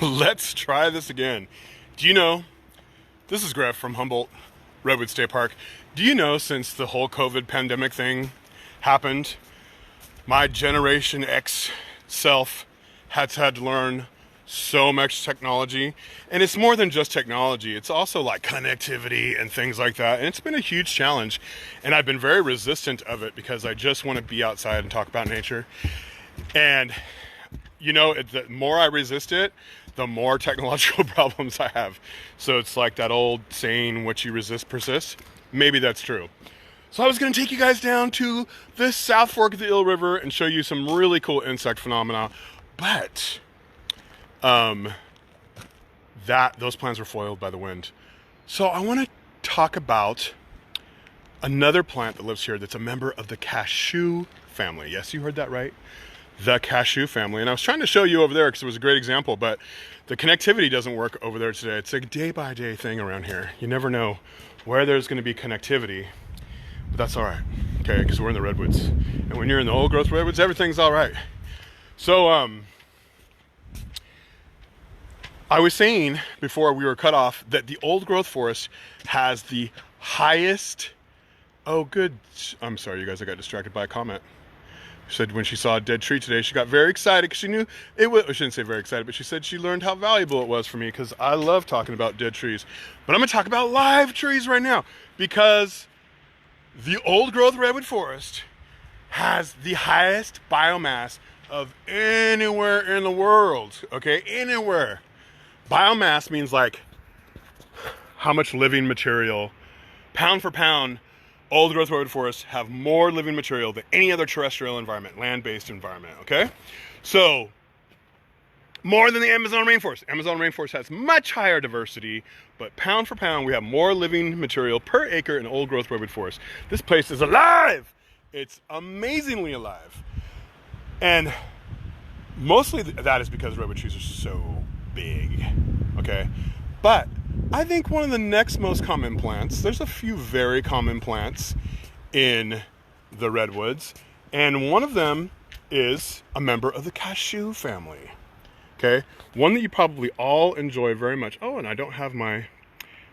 Let's try this again. Do you know, this is Griff from Humboldt, Redwood State Park. Do you know, since the whole COVID pandemic thing happened, my Generation X self has had to learn so much technology. And it's more than just technology. It's also like connectivity and things like that. And it's been a huge challenge. And I've been very resistant of it because I just want to be outside and talk about nature. And you know, the more I resist it, the more technological problems I have. So it's like that old saying, what you resist persists. Maybe that's true. So I was going to take you guys down to the South Fork of the Eel River and show you some really cool insect phenomena. But those plans were foiled by the wind. So I want to talk about another plant that lives here that's a member of the cashew family. Yes, you heard that right. The cashew family. And I was trying to show you over there because it was a great example, but the connectivity doesn't work over there today. It's a day-by-day thing around here. You never know where there's going to be connectivity, but that's all right, okay, because we're in the Redwoods. And when you're in the old growth Redwoods, everything's all right. So I was saying before we were cut off that the old growth forest has the highest, I'm sorry you guys, I got distracted by a comment. She said when she saw a dead tree today, she got very excited because she knew it was, I shouldn't say very excited, but she said she learned how valuable it was for me because I love talking about dead trees. But I'm going to talk about live trees right now because the old growth redwood forest has the highest biomass of anywhere in the world, okay? Anywhere. Biomass means like how much living material, pound for pound. Old growth redwood forests have more living material than any other terrestrial environment, land-based environment, okay? So, more than the Amazon rainforest. Amazon rainforest has much higher diversity, but pound for pound, we have more living material per acre in old growth redwood forest. This place is alive! It's amazingly alive. And mostly that is because redwood trees are so big, okay? But I think one of the next most common plants, there's a few very common plants in the redwoods, and one of them is a member of the cashew family, okay? One that you probably all enjoy very much. Oh, and I don't have my,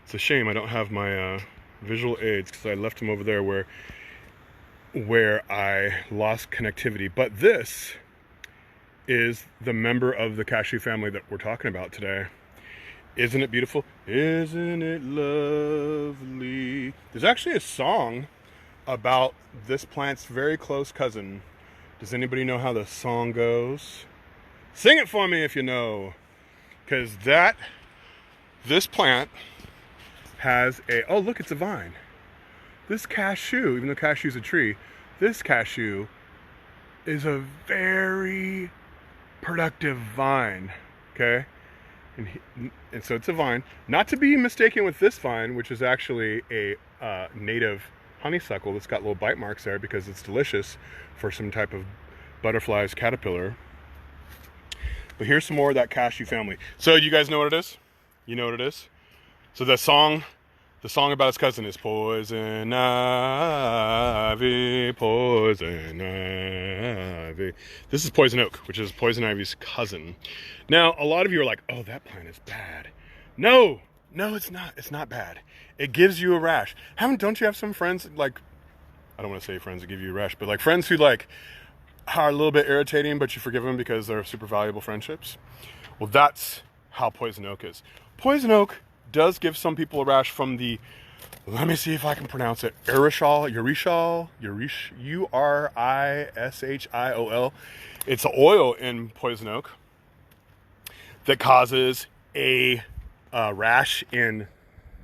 it's a shame I don't have my visual aids because I left them over there where I lost connectivity. But this is the member of the cashew family that we're talking about today. Isn't it beautiful? Isn't it lovely? There's actually a song about this plant's very close cousin. Does anybody know how the song goes? Sing it for me if you know. Because this plant has oh look, it's a vine. This cashew, even though cashew's a tree, this cashew is a very productive vine, okay? And so it's a vine, not to be mistaken with this vine, which is actually a native honeysuckle that's got little bite marks there because it's delicious for some type of butterfly's caterpillar. But here's some more of that cashew family. So you guys know what it is? You know what it is? So the song about its cousin is Poison Ivy, Poison Ivy. This is poison oak, which is poison ivy's cousin. Now, a lot of you are like, oh, that plant is bad. No, it's not. It's not bad. It gives you a rash. Don't you have some friends, like, I don't want to say friends that give you a rash, but like friends who like are a little bit irritating, but you forgive them because they're super valuable friendships? Well, that's how poison oak is. Poison oak does give some people a rash from the, let me see if I can pronounce it, urishol, Urishol. It's an oil in poison oak that causes a rash in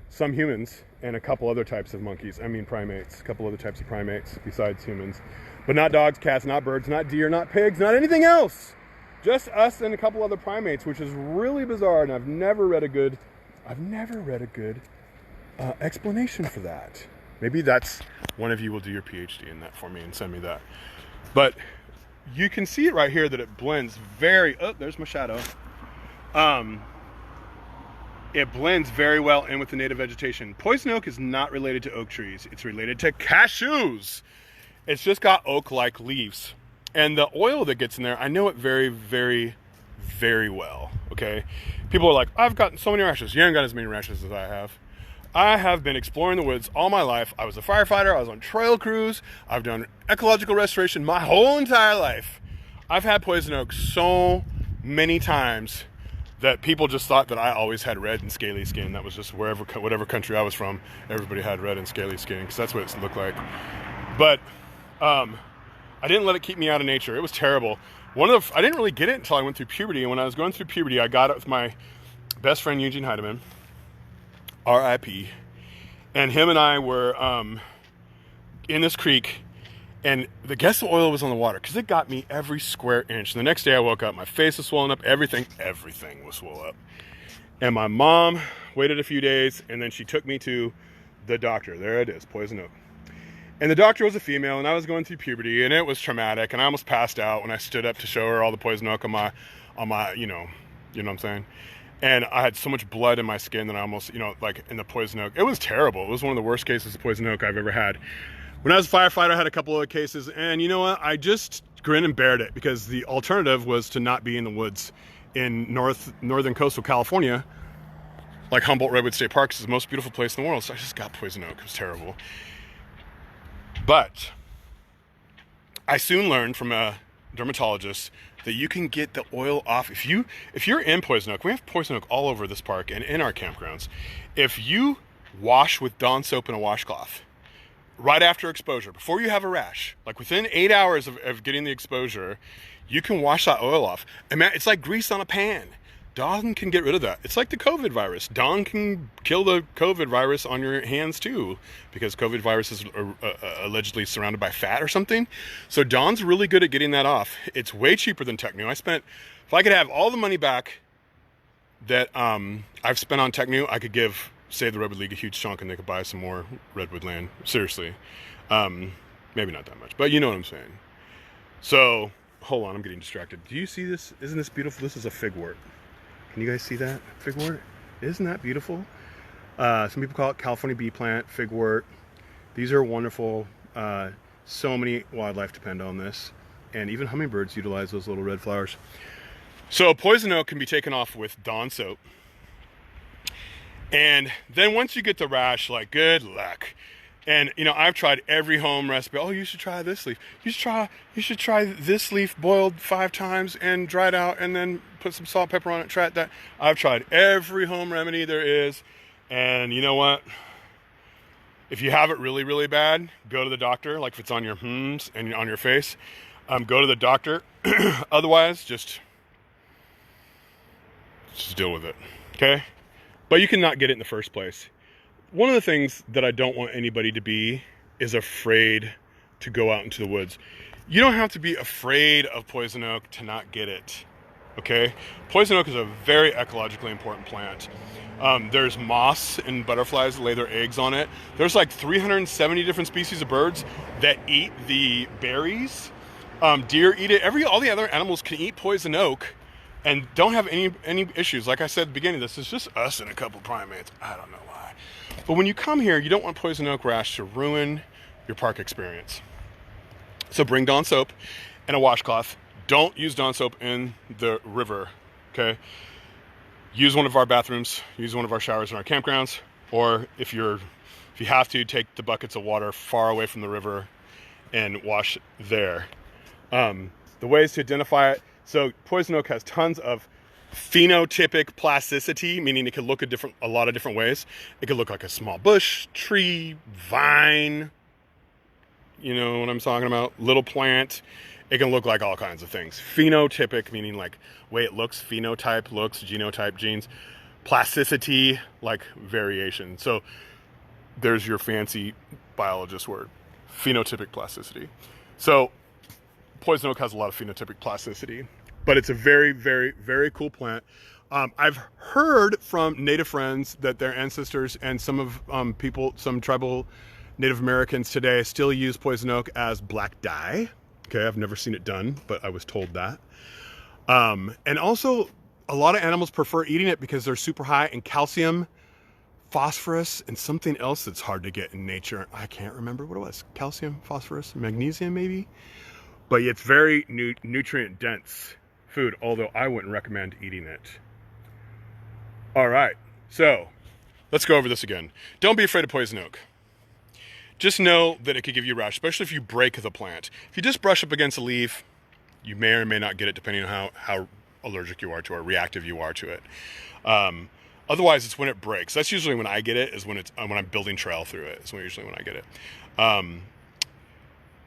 some humans and a couple other types of monkeys. I mean primates, a couple other types of primates besides humans. But not dogs, cats, not birds, not deer, not pigs, not anything else. Just us and a couple other primates, which is really bizarre, and I've never read a good explanation for that. Maybe that's one of you will do your PhD in that for me and send me that. But you can see it right here that it blends there's my shadow. It blends very well in with the native vegetation. Poison oak is not related to oak trees. It's related to cashews. It's just got oak-like leaves. And the oil that gets in there, I know it very, very very well, okay? People are like, I've gotten so many rashes. You haven't got as many rashes as I have. I have been exploring the woods all my life. I was a firefighter. I was on trail crews. I've done ecological restoration my whole entire life. I've had poison oak so many times that people just thought that I always had red and scaly skin. That was just whatever country I was from, everybody had red and scaly skin, because that's what it looked like. But I didn't let it keep me out of nature. It was terrible. I didn't really get it until I went through puberty, and when I was going through puberty, I got it with my best friend Eugene Heidemann, R.I.P., and him and I were in this creek, and the guess oil was on the water, because it got me every square inch. And the next day I woke up, my face was swollen up, everything was swollen up. And my mom waited a few days, and then she took me to the doctor. There it is, poison oak. And the doctor was a female, and I was going through puberty, and it was traumatic, and I almost passed out when I stood up to show her all the poison oak on my, you know what I'm saying? And I had so much blood in my skin that I almost, like in the poison oak. It was terrible. It was one of the worst cases of poison oak I've ever had. When I was a firefighter, I had a couple of cases, and you know what? I just grinned and bared it, because the alternative was to not be in the woods in northern coastal California, like Humboldt Redwood State Park. It's the most beautiful place in the world. So I just got poison oak. It was terrible. But I soon learned from a dermatologist that you can get the oil off. If you're in poison oak, we have poison oak all over this park and in our campgrounds. If you wash with Dawn soap and a washcloth right after exposure, before you have a rash, like within 8 hours of getting the exposure, you can wash that oil off. And man, it's like grease on a pan. Dawn can get rid of that. It's like the COVID virus. Dawn can kill the COVID virus on your hands too, because COVID virus is allegedly surrounded by fat or something. So Dawn's really good at getting that off. It's way cheaper than Technu. If I could have all the money back that I've spent on Technu, I could give, say, the Redwood League a huge chunk, and they could buy some more Redwood land. Seriously. Maybe not that much, but you know what I'm saying. So, hold on, I'm getting distracted. Do you see this? Isn't this beautiful? This is a figwort. Can you guys see that figwort? Isn't that beautiful? Some people call it California bee plant, figwort. These are wonderful. So many wildlife depend on this, and even hummingbirds utilize those little red flowers. So poison oak can be taken off with Dawn soap, and then once you get the rash, like, good luck. And I've tried every home recipe. Oh, you should try this leaf. You should try this leaf boiled 5 times and dried out, and then put some salt, pepper on it. Try that. I've tried every home remedy there is, and you know what? If you have it really, really bad, go to the doctor. Like if it's on your and on your face, go to the doctor. Otherwise, just deal with it. Okay? But you cannot get it in the first place. One of the things that I don't want anybody to be is afraid to go out into the woods. You don't have to be afraid of poison oak to not get it, okay? Poison oak is a very ecologically important plant. There's moths and butterflies that lay their eggs on it. There's like 370 different species of birds that eat the berries. Deer eat it. All the other animals can eat poison oak and don't have any issues. Like I said at the beginning, this is just us and a couple primates. I don't know why. But when you come here, you don't want poison oak rash to ruin your park experience. So bring Dawn soap and a washcloth. Don't use Dawn soap in the river, okay? Use one of our bathrooms, use one of our showers in our campgrounds, or if you have to, take the buckets of water far away from the river and wash there. The ways to identify it. So poison oak has tons of phenotypic plasticity, meaning it could look a lot of different ways. It could look like a small bush, tree, vine, you know what I'm talking about, little plant. It can look like all kinds of things. Phenotypic, meaning like way it looks, phenotype, looks, genotype, genes. Plasticity, like variation. So there's your fancy biologist word, phenotypic plasticity. So poison oak has a lot of phenotypic plasticity, but it's a very, very, very cool plant. I've heard from Native friends that their ancestors and some tribal Native Americans today still use poison oak as black dye. Okay, I've never seen it done, but I was told that. And also, a lot of animals prefer eating it because they're super high in calcium, phosphorus, and something else that's hard to get in nature. I can't remember what it was. Calcium, phosphorus, magnesium maybe? But it's very nutrient dense food, although I wouldn't recommend eating it. All right, so let's go over this again. Don't be afraid of poison oak. Just know that it could give you a rash, especially if you break the plant. If you just brush up against a leaf, you may or may not get it depending on how allergic you are to it or reactive you are to it. Otherwise, it's when it breaks. That's usually when I get it, is when I'm building trail through it. It's usually when I get it.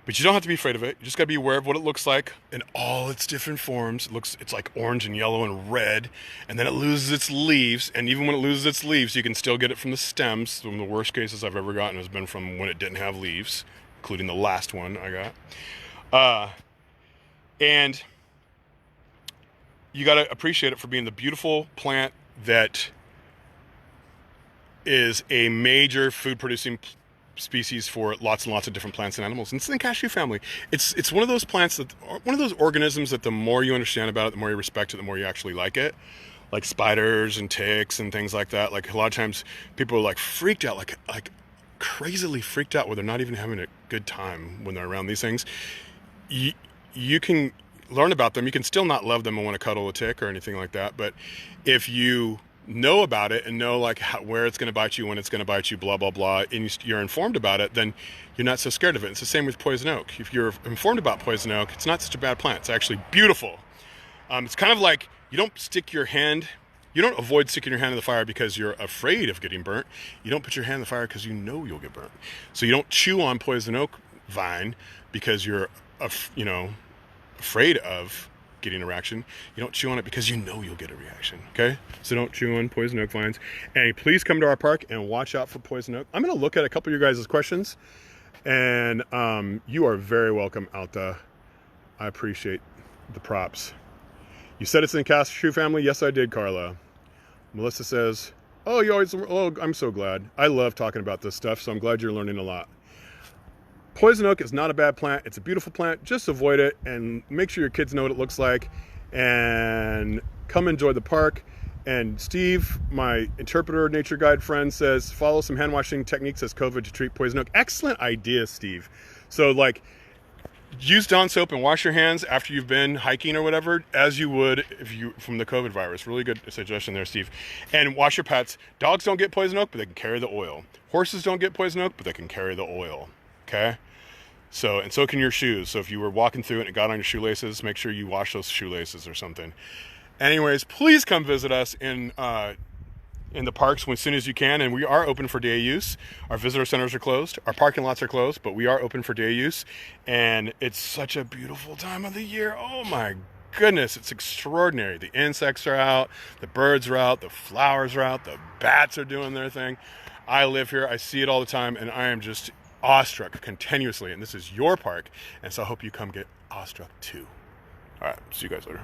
But you don't have to be afraid of it. You just got to be aware of what it looks like in all its different forms. It's like orange and yellow and red, and then it loses its leaves. And even when it loses its leaves, you can still get it from the stems. One of the worst cases I've ever gotten has been from when it didn't have leaves, including the last one I got. And you got to appreciate it for being the beautiful plant that is a major food-producing species for lots and lots of different plants and animals. And it's in the cashew family. It's one of those plants one of those organisms that the more you understand about it, the more you respect it, the more you actually like it. Like spiders and ticks and things like that. Like a lot of times people are like freaked out, like crazily freaked out where they're not even having a good time when they're around these things. You can learn about them. You can still not love them and want to cuddle a tick or anything like that. But if you know about it and know like where it's going to bite you, when it's going to bite you, blah, blah, blah, and you're informed about it, then you're not so scared of it. It's the same with poison oak. If you're informed about poison oak, it's not such a bad plant. It's actually beautiful. It's kind of like you don't avoid sticking your hand in the fire because you're afraid of getting burnt. You don't put your hand in the fire because you know you'll get burnt. So you don't chew on poison oak vine because you're, afraid of getting a reaction. You don't chew on it because you know you'll get a reaction. Okay, so don't chew on poison oak vines. And please come to our park and watch out for poison oak. I'm going to look at a couple of your guys' questions, and you are very welcome out there. I appreciate the props. You said it's in the cashew family. Yes, I did, Carla. Melissa says, I'm so glad. I love talking about this stuff, so I'm glad you're learning a lot. Poison oak is not a bad plant. It's a beautiful plant. Just avoid it and make sure your kids know what it looks like and come enjoy the park. And Steve, my interpreter nature guide friend, says follow some hand washing techniques as COVID to treat poison oak. Excellent idea, Steve. So use Dawn soap and wash your hands after you've been hiking or whatever, as you would from the COVID virus. Really good suggestion there, Steve. And wash your pets. Dogs don't get poison oak, but they can carry the oil. Horses don't get poison oak, but they can carry the oil. Okay? So can your shoes. So if you were walking through it and it got on your shoelaces, make sure you wash those shoelaces or something. Anyways, please come visit us in the parks as soon as you can. And we are open for day use. Our visitor centers are closed. Our parking lots are closed, but we are open for day use. And it's such a beautiful time of the year. Oh my goodness, it's extraordinary. The insects are out, the birds are out, the flowers are out, the bats are doing their thing. I live here. I see it all the time, and I am just awestruck continuously, and this is your park, and so I hope you come get awestruck too. All right, see you guys later.